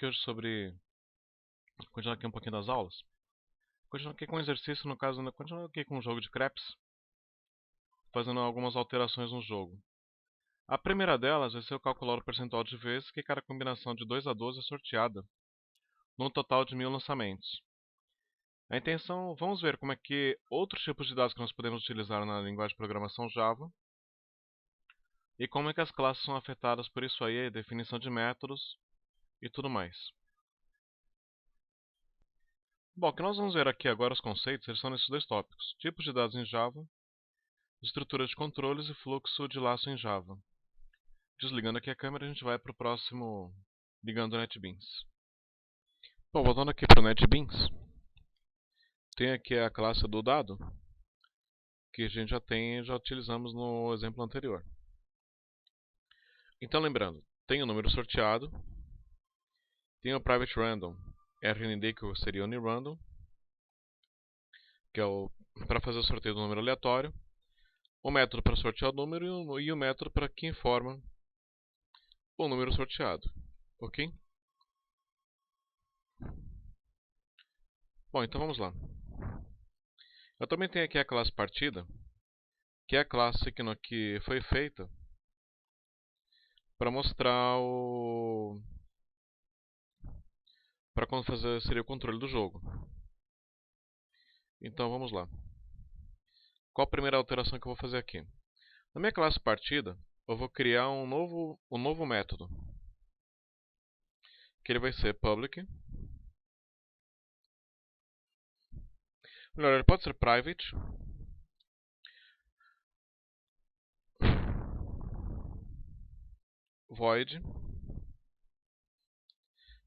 aqui hoje sobre... Continuar aqui um pouquinho das aulas. Continuar aqui com o exercício, no caso, continuar aqui com o jogo de Craps. Fazendo algumas alterações no jogo. A primeira delas vai ser eu calcular o percentual de vezes que cada combinação de 2 a 12 é sorteada, num total de 1000 lançamentos. A intenção, vamos ver como é que outros tipos de dados que nós podemos utilizar na linguagem de programação Java e como é que as classes são afetadas por isso aí, definição de métodos e tudo mais. Bom, o que nós vamos ver aqui agora, os conceitos, eles são nesses dois tópicos: tipos de dados em Java, estrutura de controles e fluxo de laço em Java. Desligando aqui a câmera, a gente vai para o próximo, ligando o NetBeans. Bom, voltando aqui para o NetBeans, tem aqui a classe do dado, que a gente já utilizamos no exemplo anterior. Então, lembrando, tem o número sorteado, tem o private random, RND, que seria unirandom, que é para fazer o sorteio do número aleatório, o método para sortear o número e o método para que informa o número sorteado. Ok? Bom, então vamos lá. Eu também tenho aqui a classe partida, que é a classe que foi feita para mostrar para quando seria o controle do jogo. Então vamos lá. Qual a primeira alteração que eu vou fazer aqui? Na minha classe partida, eu vou criar um novo método, que ele vai ser public. Melhor, ele pode ser private. Void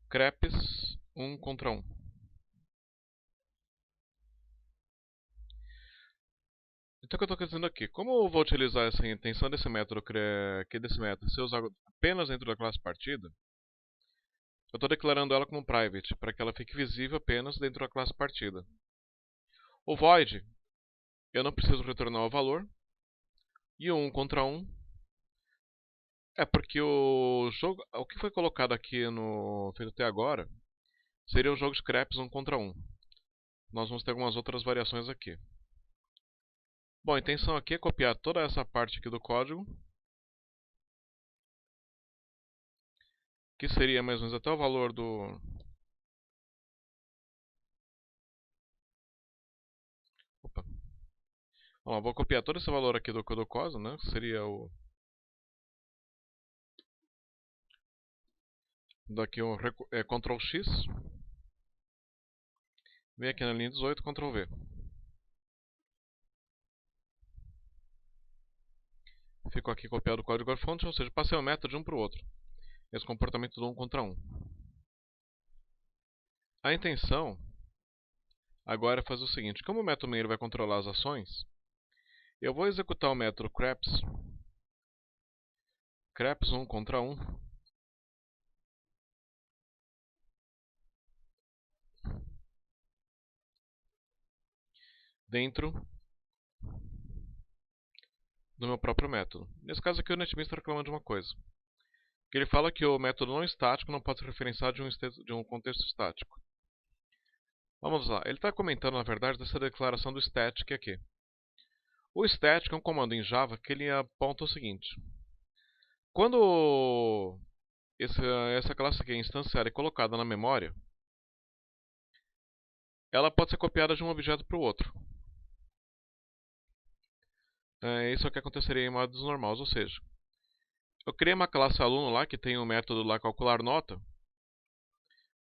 creps 1 contra 1. Então o que eu estou dizendo aqui? Como eu vou utilizar essa intenção desse método, ser usado apenas dentro da classe partida, eu estou declarando ela como private, para que ela fique visível apenas dentro da classe partida. O void, eu não preciso retornar o valor. E o 1 contra 1 é porque o que foi colocado aqui no feito até agora seria o jogo de creps 1 contra 1. Nós vamos ter algumas outras variações aqui. Bom, a intenção aqui é copiar toda essa parte aqui do código, que seria mais ou menos até o valor do... Opa. Vamos lá, vou copiar todo esse valor aqui do código, né? Que seria o... Daqui um Ctrl X. Vem aqui na linha 18, Ctrl V. Ficou aqui copiado o código-fonte, ou seja, passei o método de um para o outro. Esse comportamento do 1 contra 1. A intenção agora é fazer o seguinte: como o método main vai controlar as ações, eu vou executar o método creps 1 contra 1, dentro do meu próprio método. Nesse caso aqui o NetBeans está reclamando de uma coisa. Que ele fala que o método não estático não pode ser referenciado de um contexto estático. Vamos lá, ele está comentando na verdade dessa declaração do static aqui. O static é um comando em Java que ele aponta o seguinte: quando essa classe aqui é instanciada e colocada na memória, ela pode ser copiada de um objeto para o outro. Isso é o que aconteceria em modos normais, ou seja, eu criei uma classe aluno lá que tem um método lá calcular nota,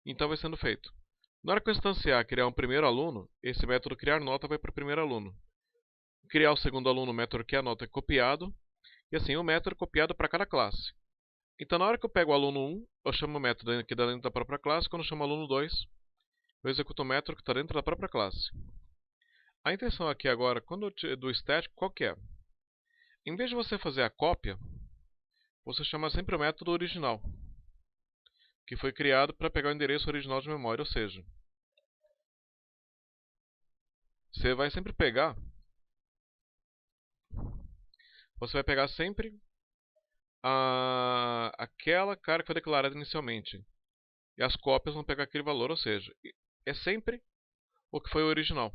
então vai sendo feito. Na hora que eu instanciar criar um primeiro aluno, esse método criar nota vai para o primeiro aluno. Criar o segundo aluno, o método que a nota é copiado, e assim o método é copiado para cada classe. Então na hora que eu pego o aluno 1, eu chamo o método que está dentro da própria classe. Quando eu chamo o aluno 2, eu executo o método que está dentro da própria classe. A intenção aqui agora, do static, qual que é? Em vez de você fazer a cópia, você chama sempre o método original, que foi criado para pegar o endereço original de memória, ou seja, você vai sempre pegar, sempre aquela cara que foi declarada inicialmente. e as cópias vão pegar aquele valor, ou seja, é sempre o que foi o original,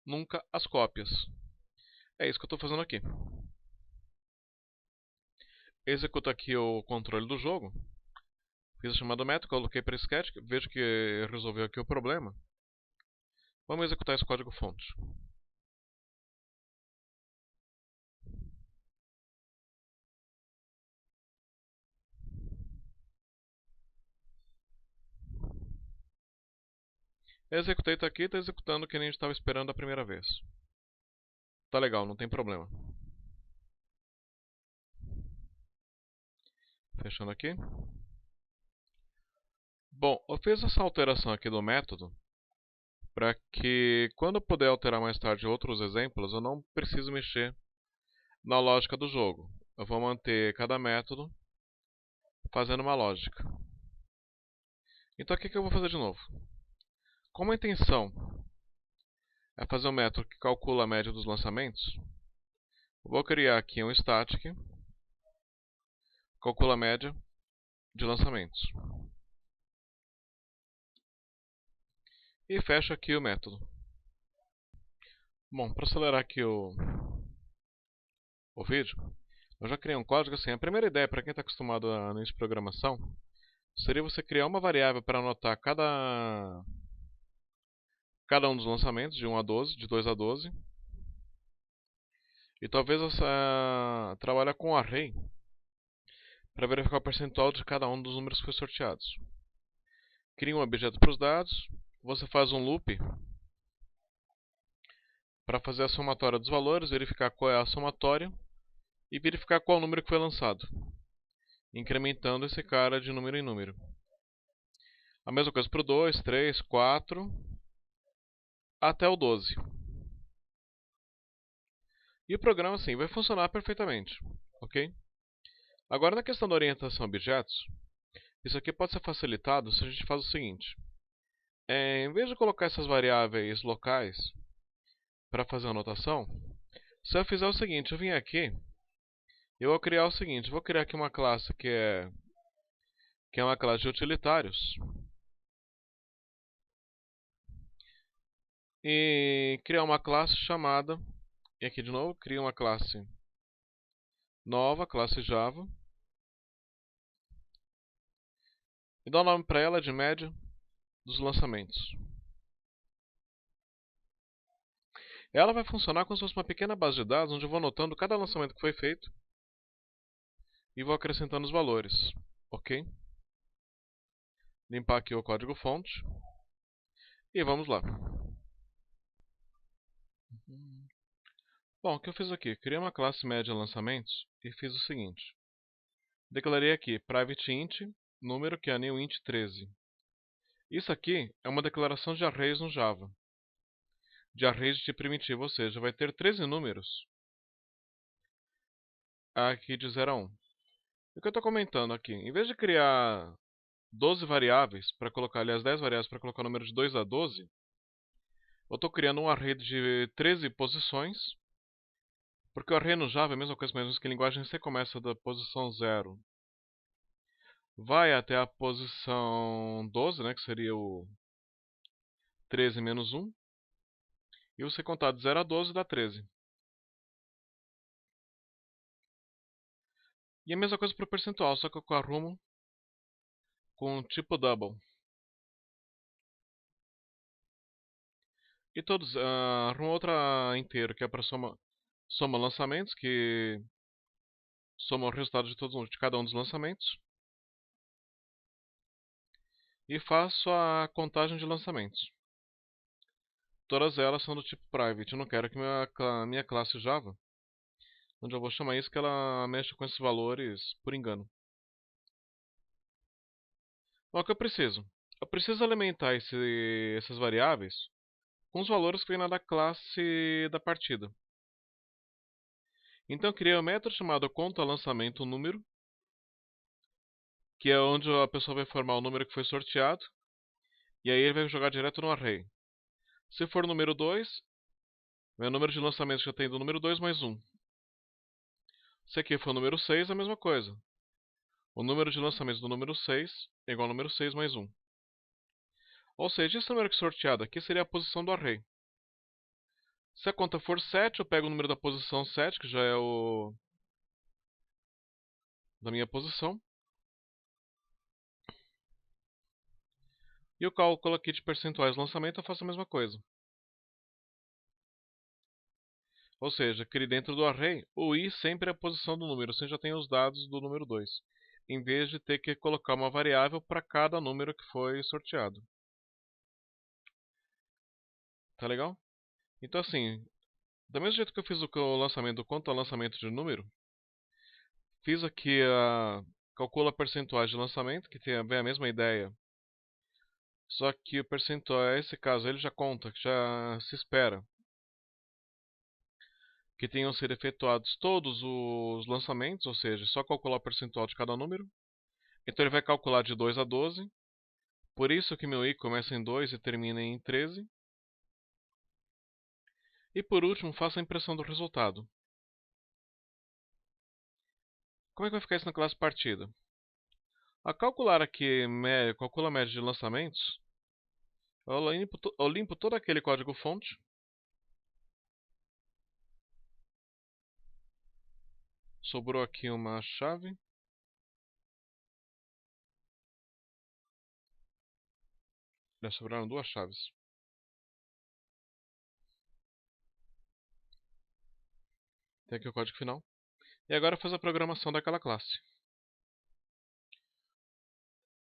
nunca as cópias. É isso que eu estou fazendo aqui. Executo aqui o controle do jogo, fiz a chamada método, coloquei para sketch, vejo que resolveu aqui o problema. Vamos executar esse código fonte. Executei, tá aqui, está executando o que a gente estava esperando a primeira vez. Tá legal, não tem problema. Fechando aqui. Bom, eu fiz essa alteração aqui do método para que quando eu puder alterar mais tarde outros exemplos, eu não preciso mexer na lógica do jogo. Eu vou manter cada método fazendo uma lógica. Então o que eu vou fazer de novo? Como a intenção é fazer um método que calcula a média dos lançamentos, eu vou criar aqui um static, calcula a média de lançamentos. E fecho aqui o método. Bom, para acelerar aqui o vídeo, eu já criei um código assim. A primeira ideia, para quem está acostumado a início de programação, seria você criar uma variável para anotar cada um dos lançamentos, de 1 a 12, de 2 a 12. E talvez trabalhar com um array para verificar o percentual de cada um dos números que foi sorteados. Cria um objeto para os dados, você faz um loop para fazer a somatória dos valores, verificar qual é a somatória e verificar qual número que foi lançado, incrementando esse cara de número em número. A mesma coisa para o 2, 3, 4, até o 12. E o programa assim vai funcionar perfeitamente, ok? Agora na questão da orientação a objetos, isso aqui pode ser facilitado se a gente faz o seguinte. Em vez de colocar essas variáveis locais para fazer a anotação, se eu fizer o seguinte, eu vim aqui, eu vou criar o seguinte, vou criar aqui uma classe que é uma classe de utilitários. E criar uma classe chamada, e aqui de novo, cria uma classe nova, classe Java. E dá o nome para ela de média dos lançamentos. Ela vai funcionar como se fosse uma pequena base de dados, onde eu vou anotando cada lançamento que foi feito e vou acrescentando os valores. Ok? Limpar aqui o código fonte. E vamos lá. Bom, o que eu fiz aqui? Criei uma classe média lançamentos e fiz o seguinte. Declarei aqui private int, número que é new int 13. Isso aqui é uma declaração de arrays no Java. De arrays de tipo primitivo, ou seja, vai ter 13 números aqui de 0 a 1. O que eu estou comentando aqui, em vez de criar 12 variáveis, para colocar, aliás, 10 variáveis para colocar o número de 2 a 12, eu estou criando um array de 13 posições, porque o array no Java é a mesma coisa, mesmo que a linguagem C começa da posição 0, vai até a posição 12, né, que seria o 13 menos 1, e você contar de 0 a 12 dá 13. E a mesma coisa para o percentual, só que eu arrumo com tipo double. E todos, arrumo outra inteira, que é para soma lançamentos, que soma o resultado de cada um dos lançamentos. E faço a contagem de lançamentos. Todas elas são do tipo private. Eu não quero que minha classe Java, onde eu vou chamar isso, que ela mexa com esses valores por engano. Bom, o que eu preciso? Eu preciso alimentar essas variáveis com os valores que vem da classe da partida. Então eu criei um método chamado contaLançamento número, que é onde a pessoa vai formar o número que foi sorteado, e aí ele vai jogar direto no array. Se for número 2, meu número de lançamentos já tem do número 2 mais 1. Se aqui for o número 6, é a mesma coisa. O número de lançamentos do número 6 é igual ao número 6 mais 1. Ou seja, esse número que sorteado aqui seria a posição do array. Se a conta for 7, eu pego o número da posição 7, que já é o da minha posição. E o cálculo aqui de percentuais de lançamento eu faço a mesma coisa. Ou seja, que dentro do array, o i sempre é a posição do número. Você já tem os dados do número 2. Em vez de ter que colocar uma variável para cada número que foi sorteado. Tá legal? Então assim, do mesmo jeito que eu fiz o lançamento quanto ao lançamento de número, fiz aqui a calcula percentuais de lançamento, que tem a mesma ideia. Só que o percentual, nesse caso, ele já conta, que já se espera que tenham sido efetuados todos os lançamentos, ou seja, só calcular o percentual de cada número. Então ele vai calcular de 2 a 12. Por isso que meu i começa em 2 e termina em 13. E por último, faço a impressão do resultado. Como é que vai ficar isso na classe partida? A calcular aqui, calcula a média de lançamentos, eu limpo todo aquele código fonte. Sobrou aqui uma chave. Já sobraram duas chaves. Tem aqui o código final. E agora faz a programação daquela classe.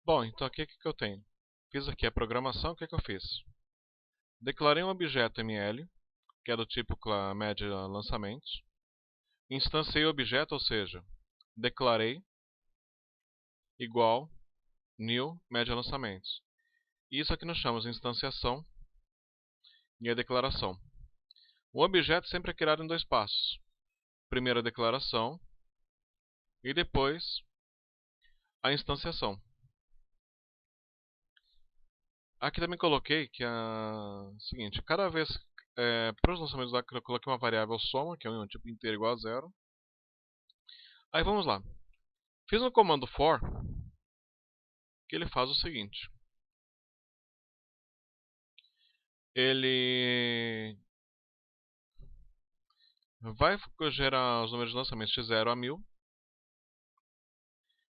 Bom, então aqui o que eu tenho? Fiz aqui a programação, o que eu fiz? Declarei um objeto ML, que é do tipo média lançamentos. Instanciei o objeto, ou seja, declarei igual new média lançamentos. Isso aqui nós chamamos de instanciação e a declaração. O objeto sempre é criado em dois passos. Primeiro a declaração e depois a instanciação. Aqui também coloquei que é o seguinte, cada vez para os lançamentos eu coloquei uma variável soma, que é um tipo inteiro igual a zero. Aí vamos lá. Fiz um comando for, que ele faz o seguinte. Ele vai gerar os números de lançamentos de 0 a 1000. O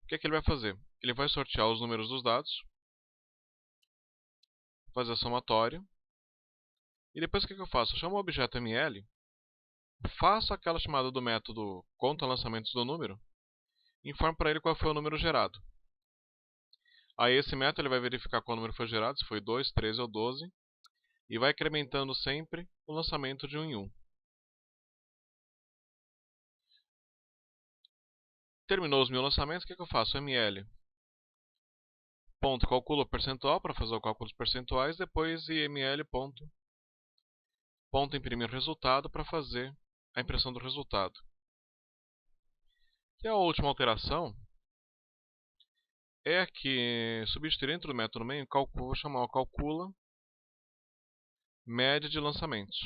que é que ele vai fazer? Ele vai sortear os números dos dados, fazer a somatória. E depois o que eu faço? Eu chamo o objeto ML, faço aquela chamada do método conta lançamentos do número, e informo para ele qual foi o número gerado. Aí esse método ele vai verificar qual número foi gerado, se foi 2, 13 ou 12, e vai incrementando sempre o lançamento de 1 em 1. Terminou os 1000 lançamentos, o que eu faço? ML ponto calcula o percentual para fazer o cálculo dos percentuais, depois IML ponto imprimir resultado para fazer a impressão do resultado. E a última alteração é que substituir dentro do método main, vou chamar o calcula média de lançamentos.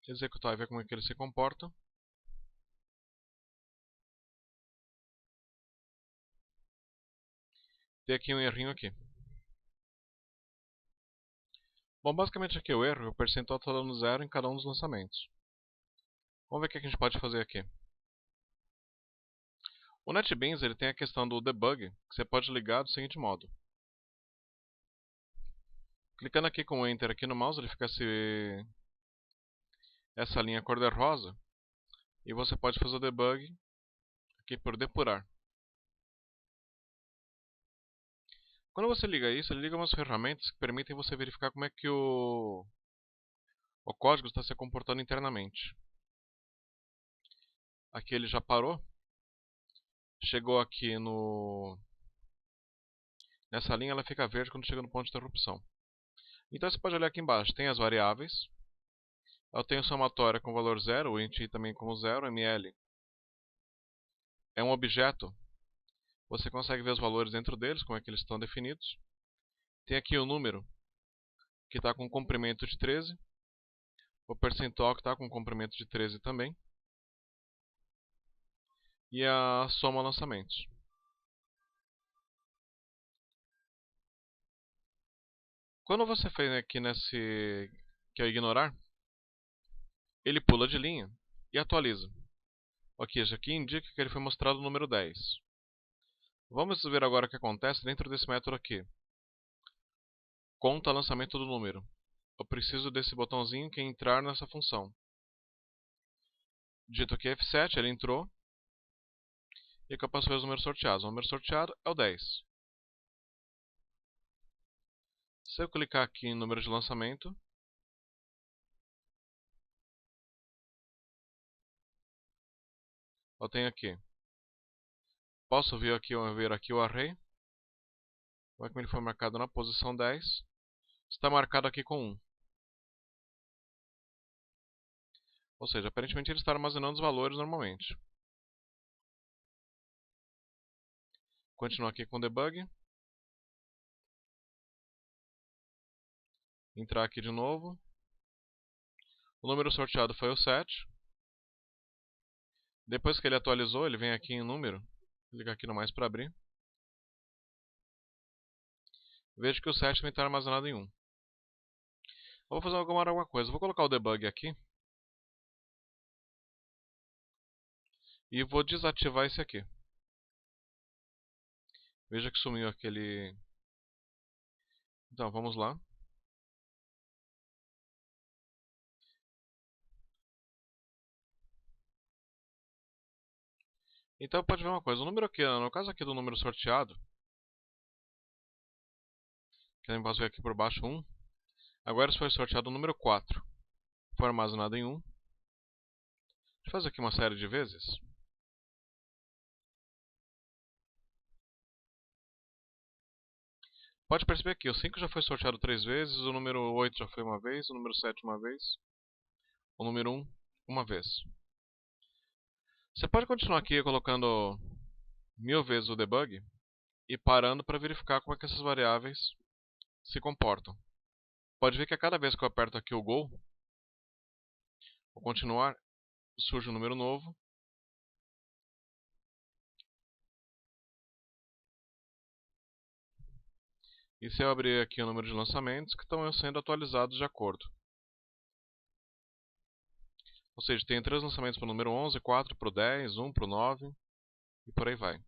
Executar e ver como é que ele se comporta. Tem aqui um errinho aqui. Bom, basicamente aqui o erro, o percentual está dando 0 em cada um dos lançamentos. Vamos ver o que a gente pode fazer aqui. O NetBeans ele tem a questão do debug, que você pode ligar do seguinte modo. Clicando aqui com o Enter aqui no mouse, ele fica essa linha cor-de-rosa. E você pode fazer o debug aqui por depurar. Quando você liga isso, ele liga umas ferramentas que permitem você verificar como é que o código está se comportando internamente. Aqui ele já parou. Chegou aqui nessa linha, ela fica verde quando chega no ponto de interrupção. Então você pode olhar aqui embaixo, tem as variáveis. Eu tenho somatória com valor 0, o int também como 0, ml. É um objeto. Você consegue ver os valores dentro deles, como é que eles estão definidos. Tem aqui o número, que está com comprimento de 13. O percentual, que está com comprimento de 13 também. E a soma lançamentos. Quando você fez aqui nesse que é ignorar, ele pula de linha e atualiza. Ok, isso aqui indica que ele foi mostrado o número 10. Vamos ver agora o que acontece dentro desse método aqui. Conta lançamento do número. Eu preciso desse botãozinho que é entrar nessa função. Digito aqui F7, ele entrou. E aqui eu posso ver os números sorteados. O número sorteado é o 10. Se eu clicar aqui em número de lançamento, eu tenho aqui. Posso ver aqui o array. Como ele foi marcado na posição 10. Está marcado aqui com 1. Ou seja, aparentemente ele está armazenando os valores normalmente. Continuar aqui com o debug. Entrar aqui de novo. O número sorteado foi o 7. Depois que ele atualizou, ele vem aqui em número. Vou clicar aqui no mais para abrir. Vejo que o 7 também está armazenado em 1. Eu vou fazer alguma coisa. Vou colocar o debug aqui. E vou desativar esse aqui. Veja que sumiu aquele... Então, vamos lá. Então, pode ver uma coisa. O número aqui, no caso aqui do número sorteado, que eu posso ver aqui por baixo 1. Agora foi sorteado o número 4. Foi armazenado em 1. Deixa eu fazer aqui uma série de vezes. Pode perceber aqui, o 5 já foi sorteado 3 vezes, o número 8 já foi uma vez, o número 7 uma vez, o número 1 uma vez. Você pode continuar aqui colocando 1000 vezes o debug e parando para verificar como é que essas variáveis se comportam. Pode ver que a cada vez que eu aperto aqui o Go, vou continuar, surge um número novo. E se eu abrir aqui o número de lançamentos que estão sendo atualizados de acordo. Ou seja, tem 3 lançamentos para o número 11, 4 para o 10, 1 para o 9 e por aí vai.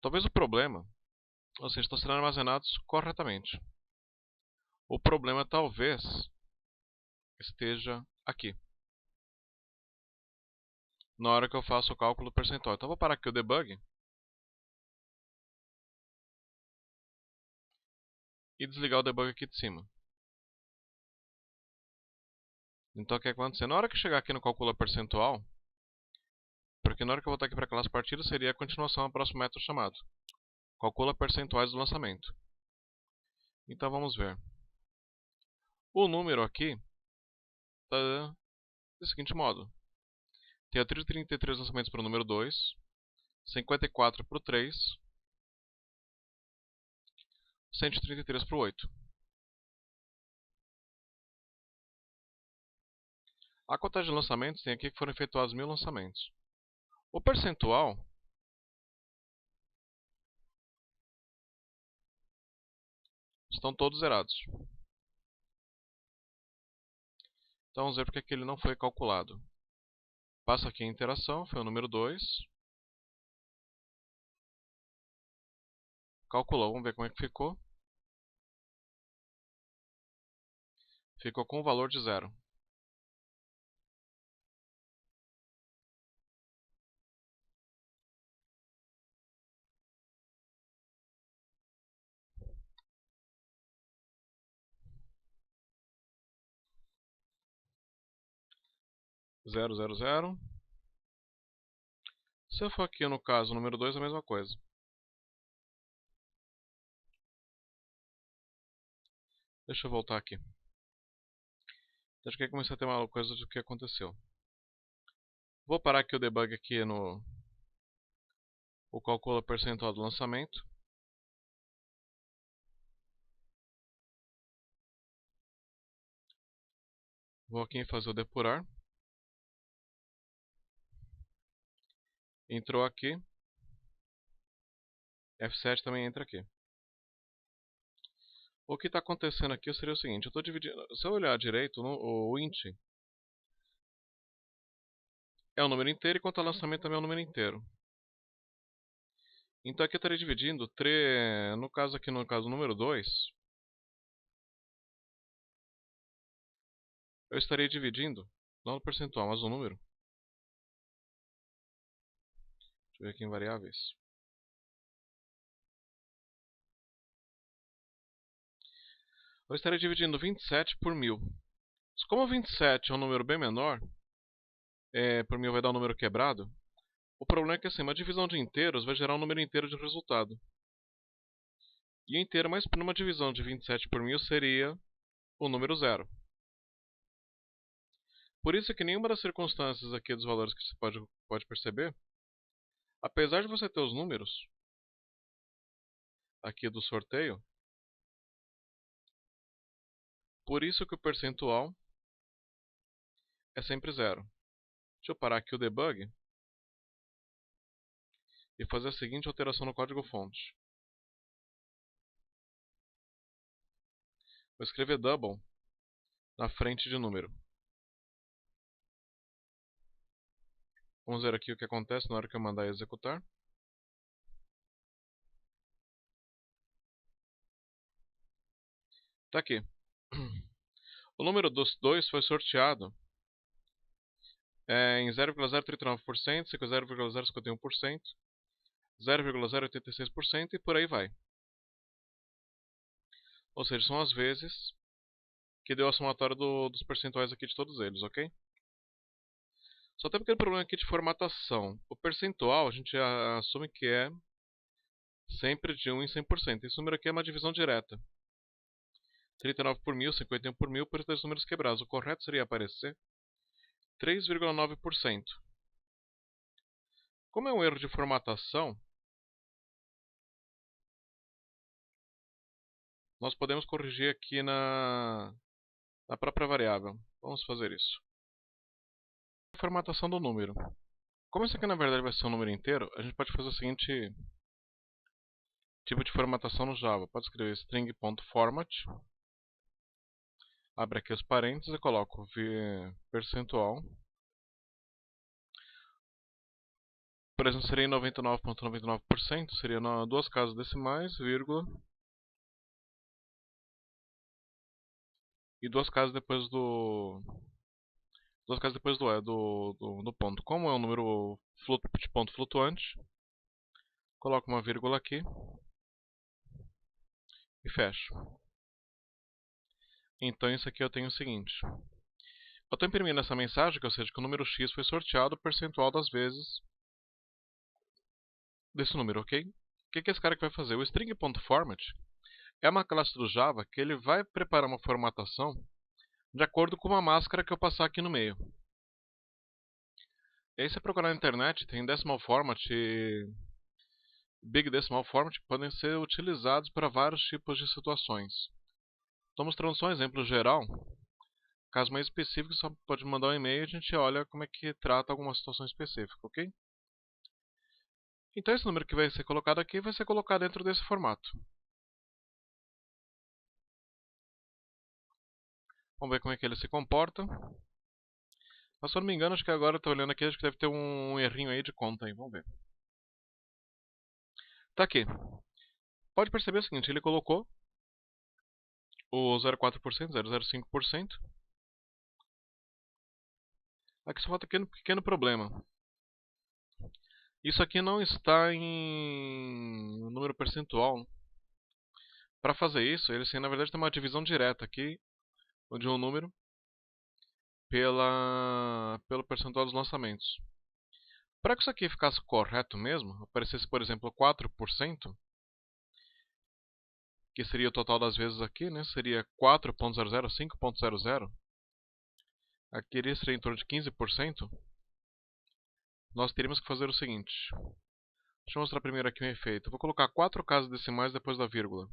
Talvez o problema, ou seja, estão sendo armazenados corretamente. O problema talvez esteja aqui, na hora que eu faço o cálculo percentual. Então eu vou parar aqui o debug e desligar o debug aqui de cima. Então o que vai acontecer? Na hora que chegar aqui no cálculo percentual, porque na hora que eu voltar aqui para a classe partida seria a continuação do próximo método chamado calcula percentuais do lançamento. Então vamos ver. O número aqui está do seguinte modo. Tenho 33 lançamentos para o número 2, 54 para o 3, 133 para o 8. A contagem de lançamentos tem aqui que foram efetuados 1000 lançamentos. O percentual estão todos zerados. Então vamos ver porque que ele não foi calculado. Passa aqui a interação, foi o número 2. Calculou, vamos ver como é que ficou. Ficou com o valor de 0. Zero, zero, zero. Se eu for aqui no caso o número 2, é a mesma coisa. Deixa eu voltar aqui. Acho que aí comecei a ter uma coisa do que aconteceu. Vou parar aqui o debug aqui no o calcula percentual do lançamento. Vou aqui em fazer o depurar. Entrou aqui. F7 também entra aqui. O que está acontecendo aqui seria o seguinte, eu estou dividindo, se eu olhar direito, o int é um número inteiro, enquanto o lançamento também é um número inteiro. Então aqui eu estaria dividindo, no caso número 2, eu estaria dividindo, não no percentual, mas no número. Deixa eu ver aqui em variáveis. Eu estaria dividindo 27 por 1000. Como 27 é um número bem menor, por 1000 vai dar um número quebrado, o problema é que assim, uma divisão de inteiros vai gerar um número inteiro de resultado. E o inteiro mais numa divisão de 27 por 1000 seria o número 0. Por isso que nenhuma das circunstâncias aqui dos valores que você pode perceber, apesar de você ter os números aqui do sorteio, por isso que o percentual é sempre 0. Deixa eu parar aqui o debug e fazer a seguinte alteração no código-fonte. Vou escrever double na frente de número. Vamos ver aqui o que acontece na hora que eu mandar executar. Está aqui. O número dos 2 foi sorteado em 0,039%, 0,051%, 0,086% e por aí vai. Ou seja, são as vezes que deu a somatória dos percentuais aqui de todos eles, ok? Só tem um pequeno problema aqui de formatação. O percentual a gente assume que é sempre de 1 em 100%. Esse número aqui é uma divisão direta. 39 por 1000, 51 por 1000 por esses números quebrados. O correto seria aparecer 3,9%. Como é um erro de formatação, nós podemos corrigir aqui na própria variável. Vamos fazer isso. Formatação do número. Como isso aqui na verdade vai ser um número inteiro, a gente pode fazer o seguinte tipo de formatação no Java. Pode escrever string.format, abre aqui os parênteses e coloco percentual. Por exemplo, seria 99,99%, seria duas casas decimais, vírgula, e duas casas depois do ponto. Como é um número de ponto flutuante, coloco uma vírgula aqui e fecho. Então isso aqui eu tenho o seguinte. Eu estou imprimindo essa mensagem, ou seja, que o número x foi sorteado percentual das vezes desse número, ok? O que é esse cara que vai fazer? O string.format é uma classe do Java que ele vai preparar uma formatação de acordo com uma máscara que eu passar aqui no meio. E aí você procurar na internet, tem decimal format e big decimal format que podem ser utilizados para vários tipos de situações. Estou mostrando só um exemplo geral. Caso mais específico, só pode mandar um e-mail e a gente olha como é que trata alguma situação específica, ok? Então esse número que vai ser colocado aqui vai ser colocado dentro desse formato. Vamos ver como é que ele se comporta. Mas se eu não me engano, acho que agora eu estou olhando aqui, acho que deve ter um errinho aí de conta aí, vamos ver. Tá aqui. Pode perceber o seguinte, ele colocou o 0,4%, 0,05%. Aqui só falta um pequeno problema. Isso aqui não está em número percentual. Para fazer isso, ele na verdade tem uma divisão direta aqui de um número pelo percentual dos lançamentos. Para que isso aqui ficasse correto mesmo, aparecesse por exemplo 4%, que seria o total das vezes aqui, né? Seria 4.00, 5.00. Aqui iria ser em torno de 15%. Nós teríamos que fazer o seguinte. Deixa eu mostrar primeiro aqui um efeito. Eu vou colocar 4 casas decimais depois da vírgula.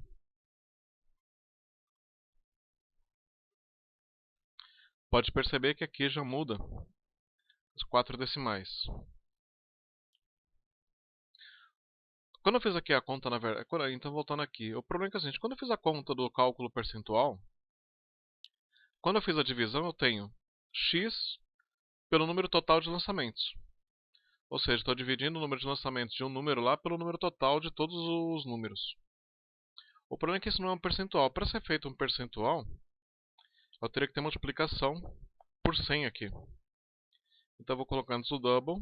Pode perceber que aqui já muda os 4 decimais. Quando eu fiz aqui a conta, na verdade... Então, voltando aqui. O problema é que é o seguinte, quando eu fiz a conta do cálculo percentual, quando eu fiz a divisão, eu tenho x pelo número total de lançamentos. Ou seja, estou dividindo o número de lançamentos de um número lá pelo número total de todos os números. O problema é que isso não é um percentual. Para ser feito um percentual, eu teria que ter multiplicação por 100 aqui. Então eu vou colocar antes o double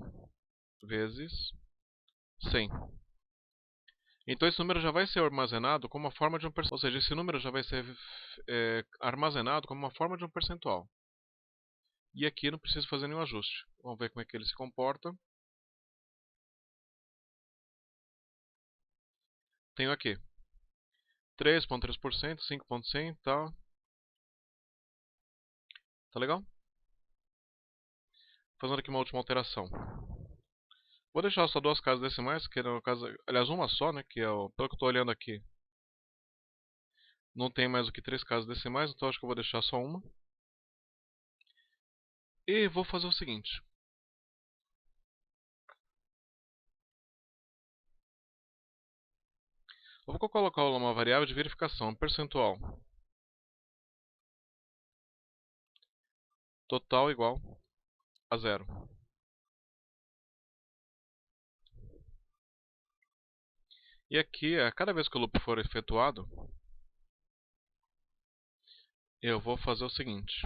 vezes 100. Então esse número já vai ser armazenado como uma forma de um percentual. Ou seja, esse número já vai ser armazenado como uma forma de um percentual. E aqui não preciso fazer nenhum ajuste. Vamos ver como é que ele se comporta. Tenho aqui 3,3%, 5,100 e tal. Tá legal? Fazendo aqui uma última alteração. Vou deixar só duas casas decimais, que no caso, aliás uma só, né, que é pelo que eu estou olhando aqui. Não tem mais do que 3 casas decimais, então acho que eu vou deixar só uma. E vou fazer o seguinte. Eu vou colocar uma variável de verificação, percentual. Total igual a 0. E aqui, a cada vez que o loop for efetuado, eu vou fazer o seguinte.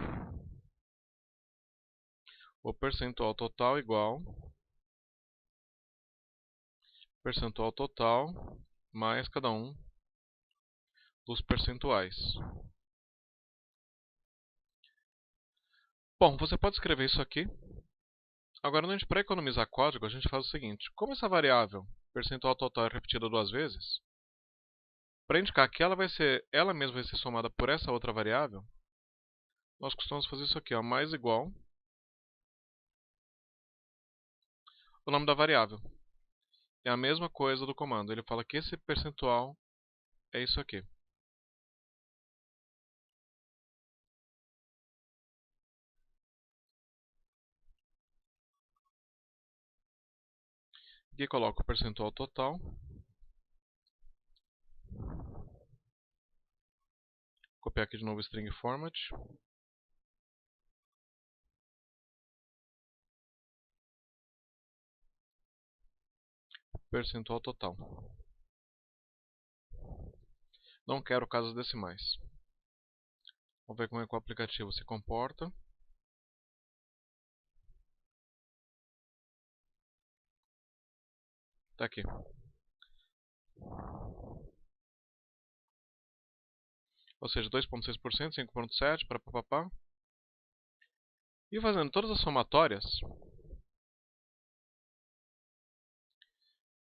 O percentual total igual percentual total mais cada um dos percentuais. Bom, você pode escrever isso aqui. Agora, para economizar código, a gente faz o seguinte. Como essa variável, percentual total, é repetida duas vezes, para indicar que ela mesma vai ser somada por essa outra variável, nós costumamos fazer isso aqui, ó, mais igual o nome da variável. É a mesma coisa do comando. Ele fala que esse percentual é isso aqui. Aqui coloco o percentual total. Copiar aqui de novo o string format. Percentual total. Não quero casas decimais. Vamos ver como é que o aplicativo se comporta. Tá aqui. Ou seja, 2,6%, 5,7%, para papapá. E fazendo todas as somatórias,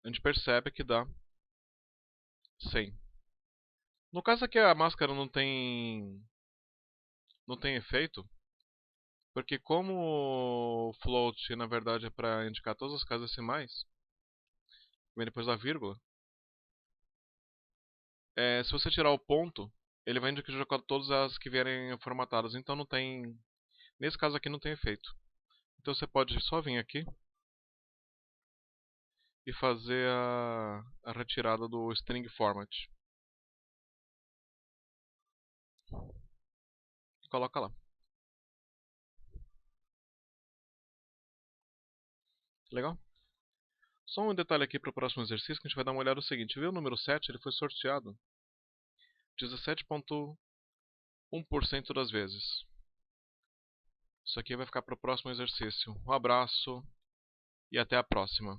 a gente percebe que dá 100. No caso aqui a máscara não tem efeito, porque como o float na verdade é para indicar todas as casas decimais, vem depois da vírgula, se você tirar o ponto, ele vai indicar todas as que vierem formatadas, então não tem, nesse caso aqui não tem efeito. Então você pode só vir aqui e fazer a retirada do string format. E coloca lá. Legal? Só um detalhe aqui para o próximo exercício que a gente vai dar uma olhada no seguinte. Viu o número 7? Ele foi sorteado 17,1% das vezes. Isso aqui vai ficar para o próximo exercício. Um abraço e até a próxima.